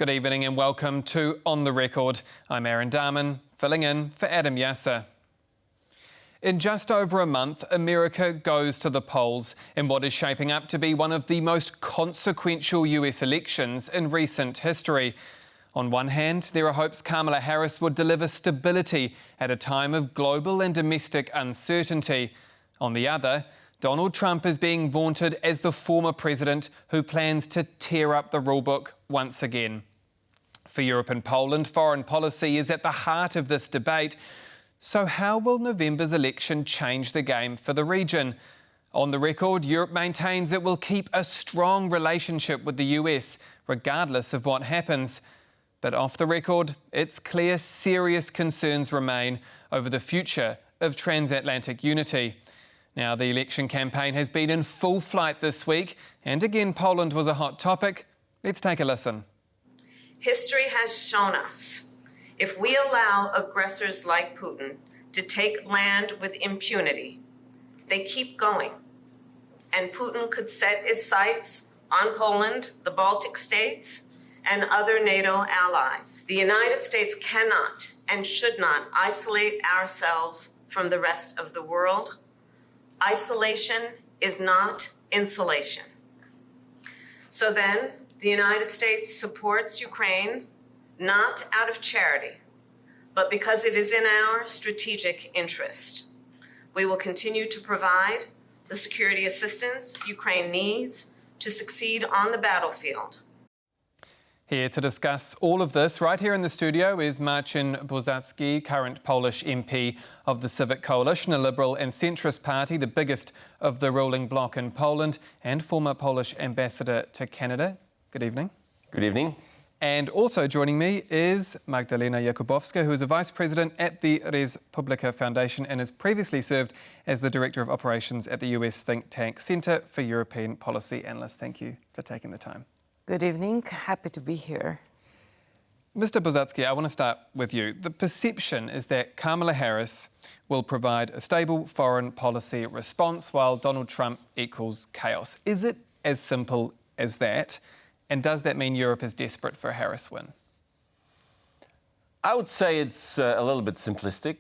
Good evening and welcome to On the Record. I'm Aaron Dahmen, filling in for Adam Yasser. In just over a month, America goes to the polls in what is shaping up to be one of the most consequential US elections in recent history. On one hand, there are hopes Kamala Harris would deliver stability at a time of global and domestic uncertainty. On the other, Donald Trump is being vaunted as the former president who plans to tear up the rulebook once again. For Europe and Poland, foreign policy is at the heart of this debate. So how will November's election change the game for the region? On the record, Europe maintains it will keep a strong relationship with the US, regardless of what happens. But off the record, it's clear serious concerns remain over the future of transatlantic unity. Now, the election campaign has been in full flight this week, and again, Poland was a hot topic. Let's take a listen. History has shown us if we allow aggressors like Putin to take land with impunity, they keep going. And Putin could set his sights on Poland, the Baltic states, and other NATO allies. The United States cannot and should not isolate ourselves from the rest of the world. Isolation is not insulation. So then, the United States supports Ukraine not out of charity, but because it is in our strategic interest. We will continue to provide the security assistance Ukraine needs to succeed on the battlefield. Here to discuss all of this, right here in the studio, is Marcin Bosacki, current Polish MP of the Civic Coalition, a liberal and centrist party, the biggest of the ruling bloc in Poland, and former Polish ambassador to Canada. Good evening. Good evening. And also joining me is Magdalena Jakubowska, who is a Vice President at the Res Publica Foundation and has previously served as the Director of Operations at the US think tank Centre for European Policy Analysts. Thank you for taking the time. Good evening. Happy to be here. Mr. Bosacki, I want to start with you. The perception is that Kamala Harris will provide a stable foreign policy response while Donald Trump equals chaos. Is it as simple as that? And does that mean Europe is desperate for a Harris win? I would say it's a little bit simplistic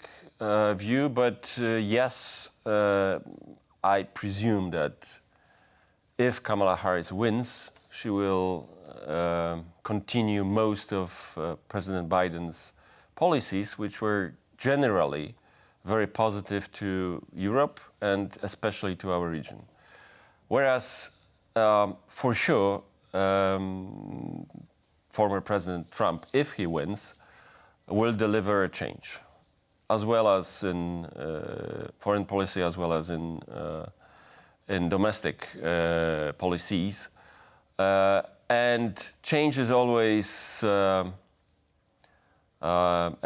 view, but yes, I presume that if Kamala Harris wins, she will continue most of President Biden's policies, which were generally very positive to Europe and especially to our region. Whereas, for sure, former President Trump, if he wins, will deliver a change, as well as in foreign policy, as well as in domestic policies. And change is always a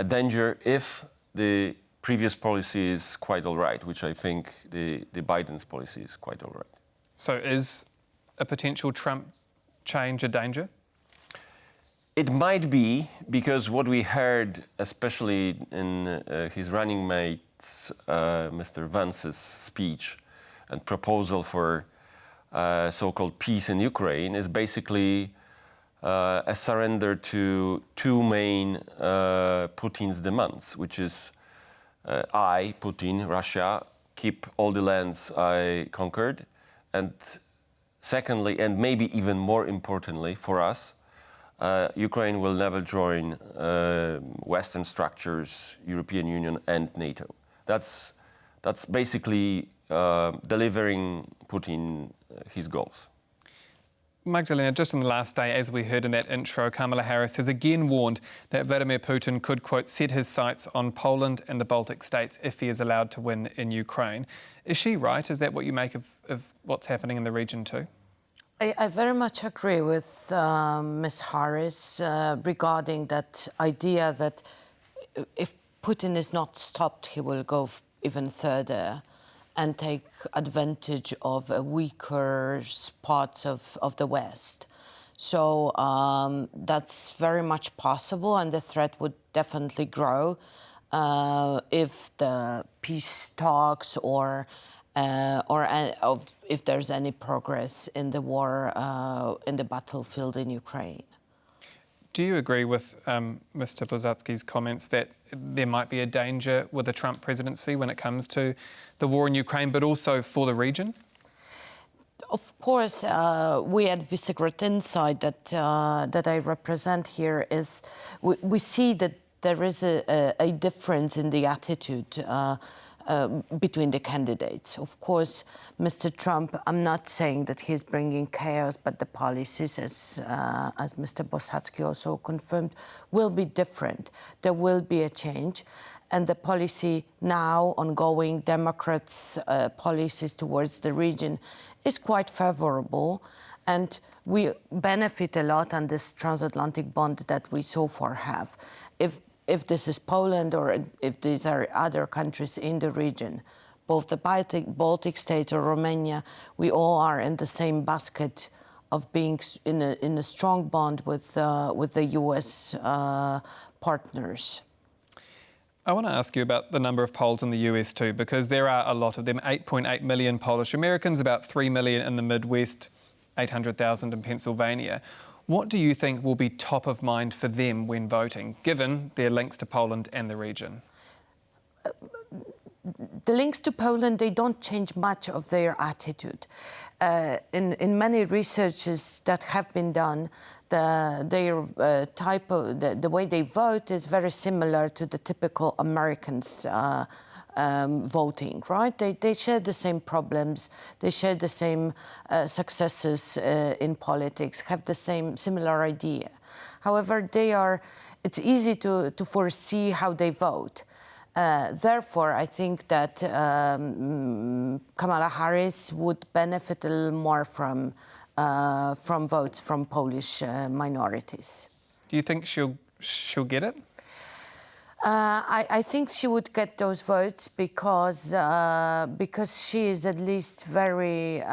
danger if the previous policy is quite all right, which I think the Biden's policy is quite all right. So is a potential Trump change a danger? It might be, because what we heard, especially in his running mate's, Mr. Vance's speech and proposal for so-called peace in Ukraine, is basically a surrender to two main Putin's demands, which is Putin, Russia, keep all the lands I conquered, and secondly, and maybe even more importantly for us, Ukraine will never join Western structures, European Union and NATO. That's basically delivering Putin his goals. Magdalena, just on the last day, as we heard in that intro, Kamala Harris has again warned that Vladimir Putin could, quote, set his sights on Poland and the Baltic states if he is allowed to win in Ukraine. Is she right? Is that what you make of what's happening in the region too? I very much agree with Ms. Harris regarding that idea that if Putin is not stopped, he will go even further and take advantage of weaker parts of the West. So that's very much possible, and the threat would definitely grow if the peace talks or if there's any progress in the war, in the battlefield in Ukraine. Do you agree with Mr. Bosacki's comments that there might be a danger with a Trump presidency when it comes to the war in Ukraine, but also for the region? Of course, we at Visegrad Insight that I represent here is we see that there is a difference in the attitude between the candidates. Of course, Mr. Trump, I'm not saying that he's bringing chaos, but the policies, as Mr. Bosacki also confirmed, will be different. There will be a change. And the policy now, ongoing Democrats' policies towards the region, is quite favorable. And we benefit a lot on this transatlantic bond that we so far have. If this is Poland or if these are other countries in the region, both the Baltic states or Romania, we all are in the same basket of being in a strong bond with the US partners. I want to ask you about the number of Poles in the US too, because there are a lot of them, 8.8 million Polish Americans, about 3 million in the Midwest, 800,000 in Pennsylvania. What do you think will be top of mind for them when voting, given their links to Poland and the region? The links to Poland, they don't change much of their attitude. In many researches that have been done, the way they vote is very similar to the typical Americans voting, right? They share the same problems, they share the same successes in politics, have the same similar idea. However, it's easy to foresee how they vote. Therefore, I think that Kamala Harris would benefit a little more from votes from Polish minorities. Do you think she'll get it? I think she would get those votes because she is at least very.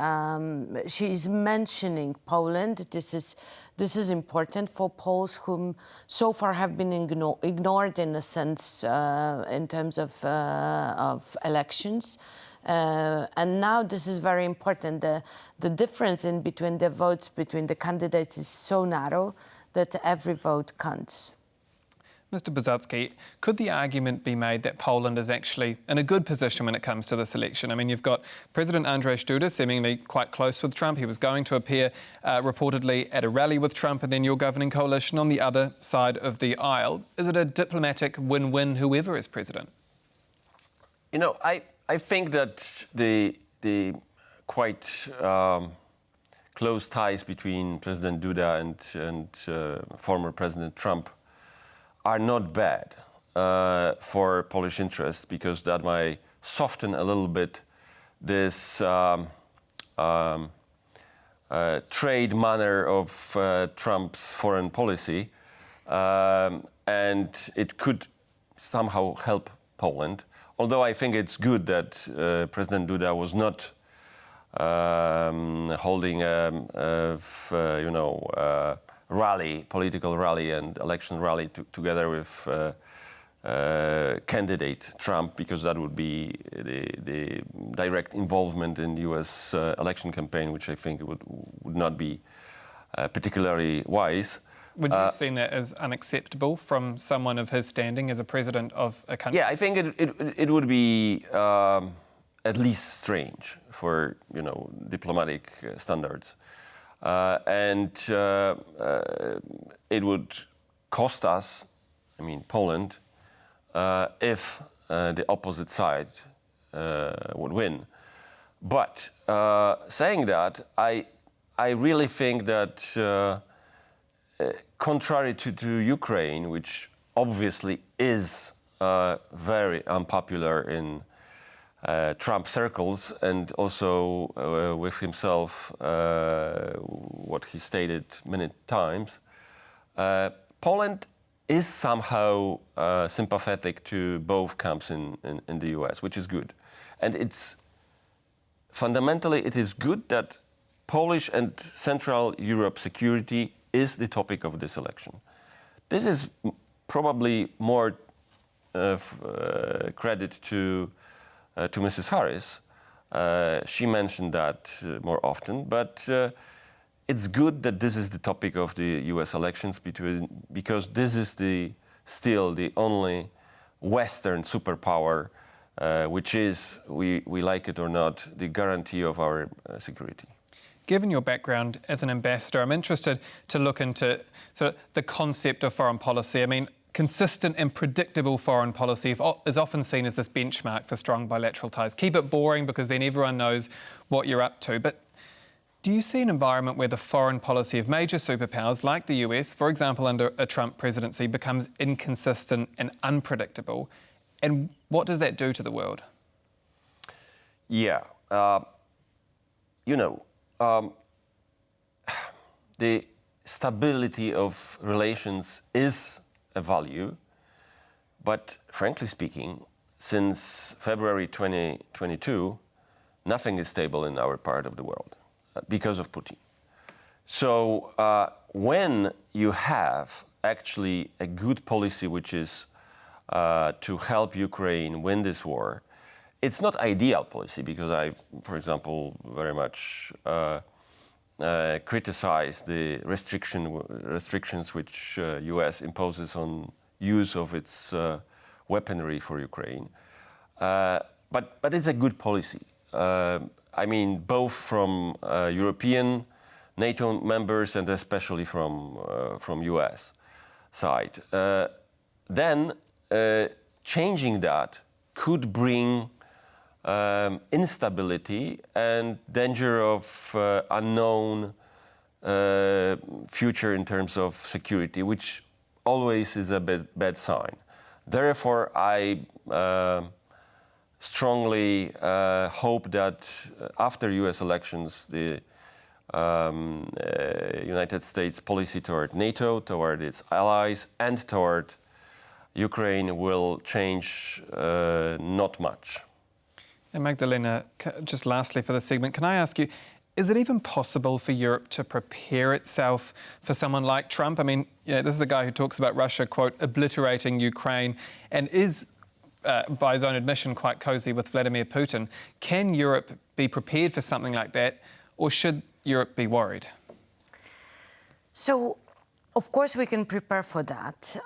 She is mentioning Poland. This is important for Poles whom so far have been ignored in a sense in terms of elections. And now this is very important. The difference between the votes between the candidates is so narrow that every vote counts. Mr. Bosacki, could the argument be made that Poland is actually in a good position when it comes to this election? I mean, you've got President Andrzej Duda seemingly quite close with Trump. He was going to appear reportedly at a rally with Trump, and then your governing coalition on the other side of the aisle. Is it a diplomatic win-win whoever is president? You know, I think that the quite close ties between President Duda and former President Trump are not bad for Polish interests, because that might soften a little bit this trade manner of Trump's foreign policy, and it could somehow help Poland. Although I think it's good that President Duda was not holding political rally and election rally together with candidate Trump, because that would be the direct involvement in U.S. Election campaign, which I think would not be particularly wise. Would you have seen that as unacceptable from someone of his standing as a president of a country? Yeah, I think it would be at least strange for diplomatic standards. And it would cost us, I mean Poland, if the opposite side would win. But saying that, I really think that contrary to Ukraine, which obviously is very unpopular in Trump circles, and also with himself, what he stated many times, Poland is somehow sympathetic to both camps in the US, which is good. And fundamentally, it is good that Polish and Central Europe security is the topic of this election. This is probably more credit to Mrs. Harris. She mentioned that more often, but it's good that this is the topic of the U.S. elections because this is still the only Western superpower, which is, we like it or not, the guarantee of our security. Given your background as an ambassador, I'm interested to look into sort of the concept of foreign policy. I mean, consistent and predictable foreign policy is often seen as this benchmark for strong bilateral ties. Keep it boring because then everyone knows what you're up to. But do you see an environment where the foreign policy of major superpowers like the US, for example, under a Trump presidency, becomes inconsistent and unpredictable? And what does that do to the world? Yeah. The stability of relations is a value, but frankly speaking, since February 2022, nothing is stable in our part of the world because of Putin. So when you have actually a good policy which is to help Ukraine win this war, it's not ideal policy because I, for example, very much criticize the restrictions which U.S. imposes on use of its weaponry for Ukraine. But it's a good policy. I mean, both from European NATO members and especially from U.S. side. Then changing that could bring instability and danger of unknown future in terms of security, which always is a bad sign. Therefore, I strongly hope that after U.S. elections, the United States policy toward NATO, toward its allies, and toward Ukraine will change not much. And Magdalena, just lastly for the segment, can I ask you, is it even possible for Europe to prepare itself for someone like Trump? I mean, this is the guy who talks about Russia, quote, obliterating Ukraine, and is, by his own admission, quite cosy with Vladimir Putin. Can Europe be prepared for something like that, or should Europe be worried? So, of course, we can prepare for that.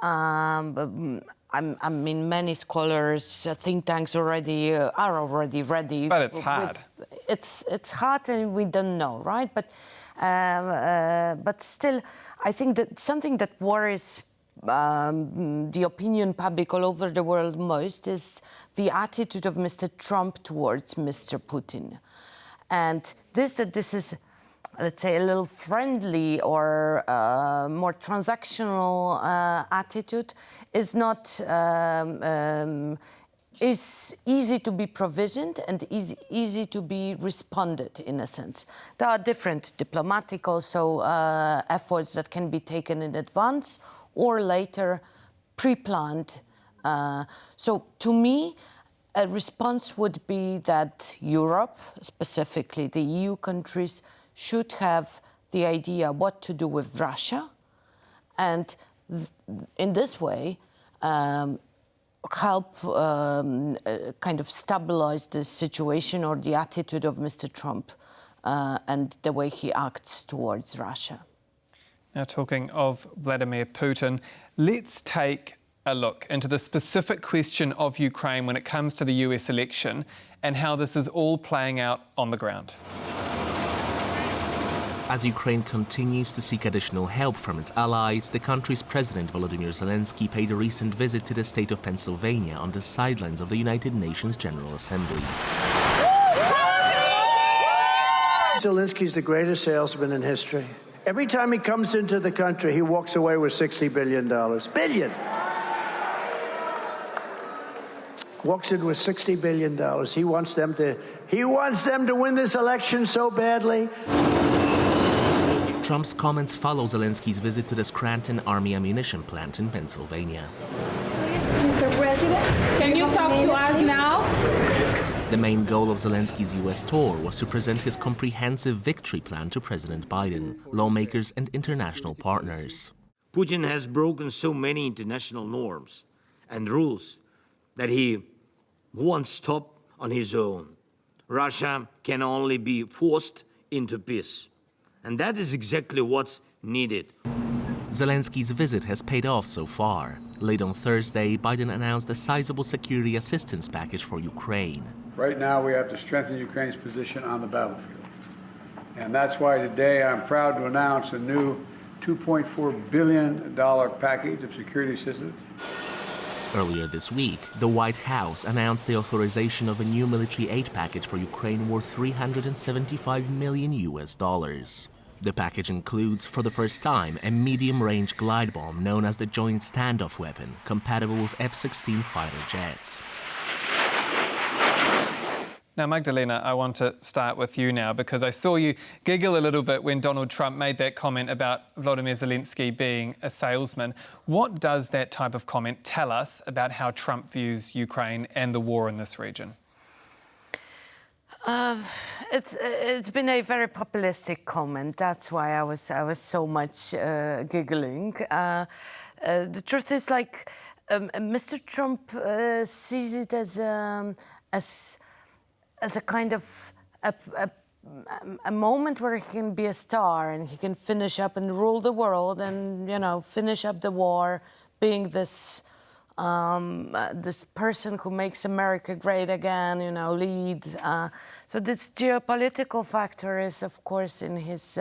I mean, many scholars, think tanks are already ready. But it's hard. It's hard, and we don't know, right? But still, I think that something that worries the opinion public all over the world most is the attitude of Mr. Trump towards Mr. Putin, and this is, let's say, a little friendly or more transactional attitude is not is easy to be provisioned and easy to be responded in a sense. There are different diplomatic also efforts that can be taken in advance or later pre-planned. So to me, a response would be that Europe, specifically the EU countries, should have the idea what to do with Russia, and in this way help kind of stabilize the situation or the attitude of Mr. Trump and the way he acts towards Russia. Now, talking of Vladimir Putin, let's take a look into the specific question of Ukraine when it comes to the US election and how this is all playing out on the ground. As Ukraine continues to seek additional help from its allies, the country's President Volodymyr Zelensky paid a recent visit to the state of Pennsylvania on the sidelines of the United Nations General Assembly. Zelensky's the greatest salesman in history. Every time he comes into the country, he walks away with $60 billion. Billion! Walks in with $60 billion. He wants them to win this election so badly. Trump's comments follow Zelensky's visit to the Scranton Army ammunition plant in Pennsylvania. Please, Mr. President, can you talk to us now? The main goal of Zelensky's US tour was to present his comprehensive victory plan to President Biden, lawmakers and international partners. Putin has broken so many international norms and rules that he won't stop on his own. Russia can only be forced into peace. And that is exactly what's needed. Zelensky's visit has paid off so far. Late on Thursday, Biden announced a sizable security assistance package for Ukraine. Right now, we have to strengthen Ukraine's position on the battlefield. And that's why today I'm proud to announce a new $2.4 billion package of security assistance. Earlier this week, the White House announced the authorization of a new military aid package for Ukraine worth $375 million. The package includes, for the first time, a medium-range glide bomb known as the Joint Standoff Weapon, compatible with F-16 fighter jets. Now, Magdalena, I want to start with you now because I saw you giggle a little bit when Donald Trump made that comment about Volodymyr Zelensky being a salesman. What does that type of comment tell us about how Trump views Ukraine and the war in this region? It's been a very populistic comment. That's why I was so much giggling. The truth is, like, Mr. Trump sees it as a kind of a moment where he can be a star and he can finish up and rule the world and, you know, finish up the war, being this this person who makes America great again, you know, lead. So this geopolitical factor is, of course, in his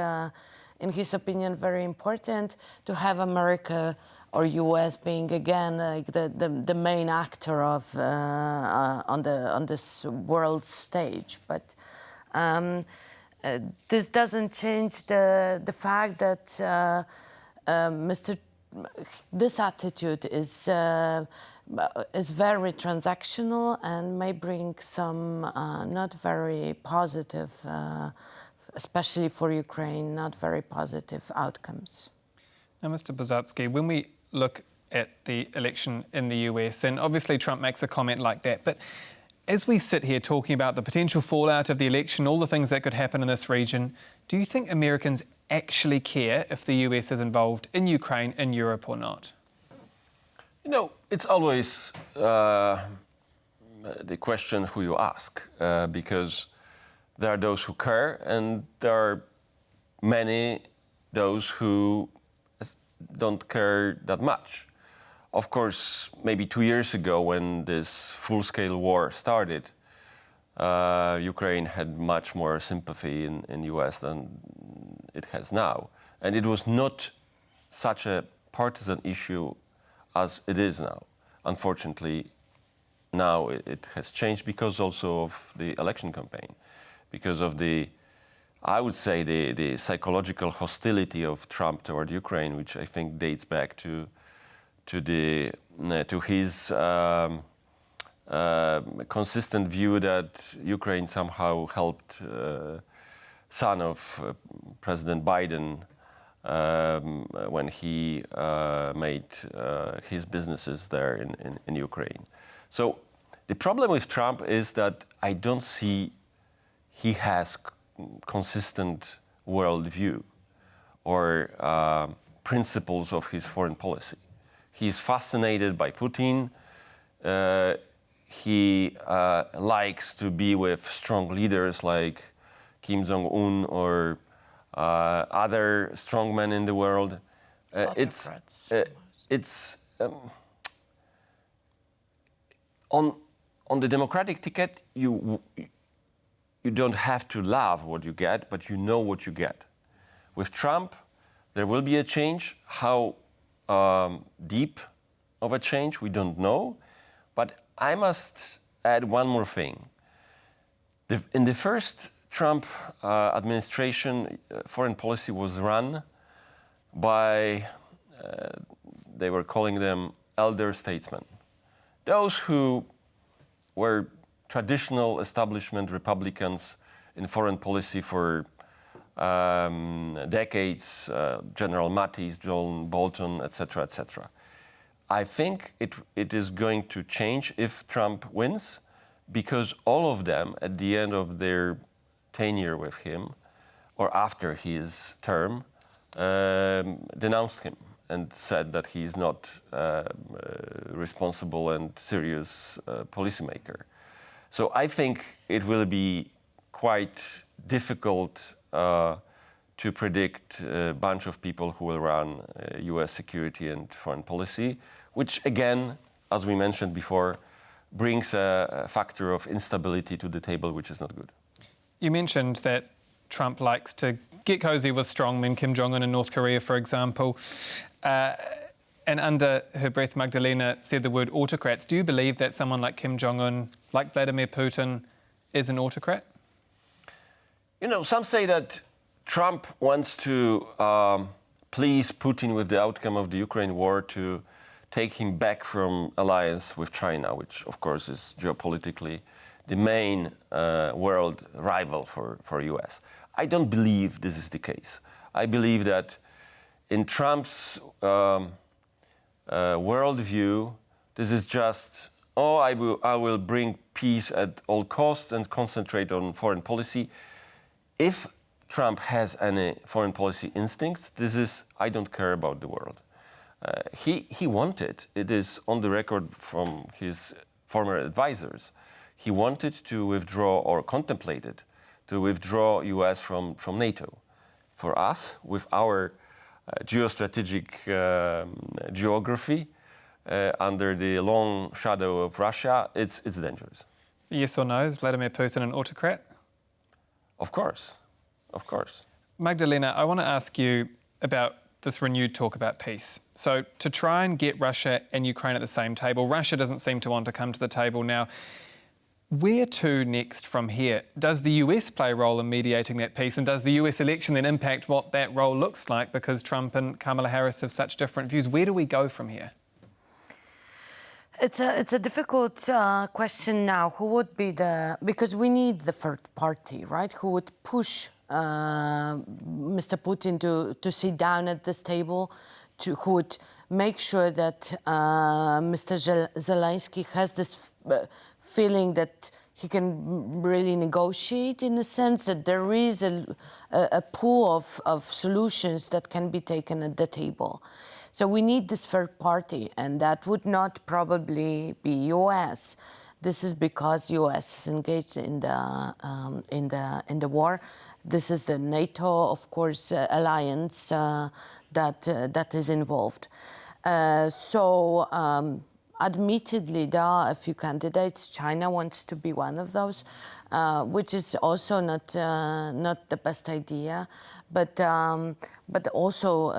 opinion, very important to have America or U.S. being again like the main actor of on this world stage. But this doesn't change the fact that this attitude is very transactional and may bring some not very positive, especially for Ukraine, not very positive outcomes. Now, Mr. Bosacki, when we look at the election in the US, and obviously Trump makes a comment like that, but as we sit here talking about the potential fallout of the election, all the things that could happen in this region, do you think Americans actually care if the US is involved in Ukraine, in Europe or not? You know, it's always the question who you ask, because there are those who care and there are many those who don't care that much. Of course, maybe 2 years ago when this full-scale war started, Ukraine had much more sympathy in US than it has now. And it was not such a partisan issue as it is now. Unfortunately, now it has changed because also of the election campaign, because of the, I would say, the psychological hostility of Trump toward Ukraine, which I think dates back to his consistent view that Ukraine somehow helped son of President Biden when he made his businesses there in Ukraine. So the problem with Trump is that I don't see he has consistent worldview or principles of his foreign policy. He's fascinated by Putin. He likes to be with strong leaders like Kim Jong-un or other strongmen in the world. On the Democratic ticket, you don't have to love what you get, but you know what you get. With Trump, there will be a change. How deep of a change, we don't know. But I must add one more thing. In the first Trump administration, foreign policy was run by, they were calling them elder statesmen. Those who were traditional establishment Republicans in foreign policy for decades, General Mattis, John Bolton, etc., etc. I think it is going to change if Trump wins, because all of them, at the end of their tenure with him, or after his term, denounced him and said that he is not responsible and serious policymaker. So I think it will be quite difficult to predict a bunch of people who will run US security and foreign policy, which again, as we mentioned before, brings a factor of instability to the table, which is not good. You mentioned that Trump likes to get cozy with strongmen, Kim Jong-un in North Korea, for example. And under her breath, Magdalena said the word autocrats. Do you believe that someone like Kim Jong-un, like Vladimir Putin, is an autocrat? You know, some say that Trump wants to please Putin with the outcome of the Ukraine war to take him back from alliance with China, which of course is geopolitically the main world rival for US. I don't believe this is the case. I believe that in Trump's worldview, this is just, I will bring peace at all costs and concentrate on foreign policy. If Trump has any foreign policy instincts, this is, I don't care about the world. He wanted, it is on the record from his former advisors, he wanted to withdraw or contemplated to withdraw US from NATO. For us, with our geostrategic geography, under the long shadow of Russia, it's dangerous. Yes or no, is Vladimir Putin an autocrat? Of course, of course. Magdalena, I want to ask you about this renewed talk about peace. So to try and get Russia and Ukraine at the same table, Russia doesn't seem to want to come to the table now. Where to next from here? Does the US play a role in mediating that peace? And does the US election then impact what that role looks like? Because Trump and Kamala Harris have such different views. Where do we go from here? It's a difficult question now. Who would be because we need the third party, right? Who would push Mr. Putin to sit down at this table, who would make sure that Mr. Zelensky has this feeling that he can really negotiate, in the sense that there is a pool of solutions that can be taken at the table. So we need this third party, and that would not probably be US. This is because US is engaged in the war. This is the NATO, of course, alliance that is involved. Admittedly, there are a few candidates. China wants to be one of those, which is also not the best idea. But also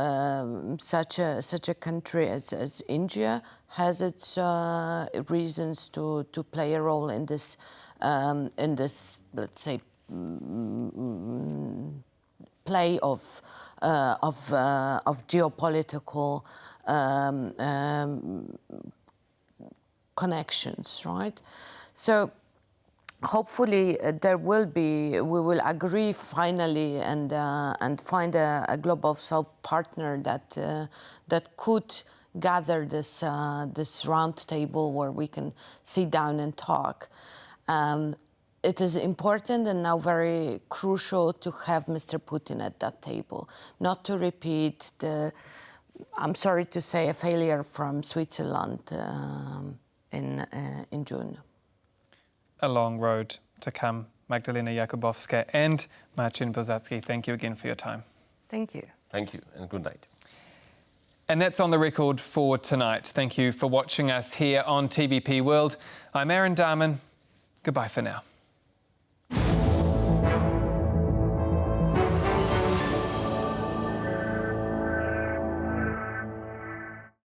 such a country as India has its reasons to play a role in this let's say play of geopolitical connections, right? So hopefully we will agree finally and find a global south partner that could gather this round table where we can sit down and talk. It is important and now very crucial to have Mr. Putin at that table, not to repeat I'm sorry to say, a failure from Switzerland in June. A long road to come. Magdalena Jakubowska and Marcin Bosacki, thank you again for your time. Thank you. Thank you, and good night. And that's On the Record for tonight. Thank you for watching us here on TVP World. I'm Aaron Dahmen. Goodbye for now.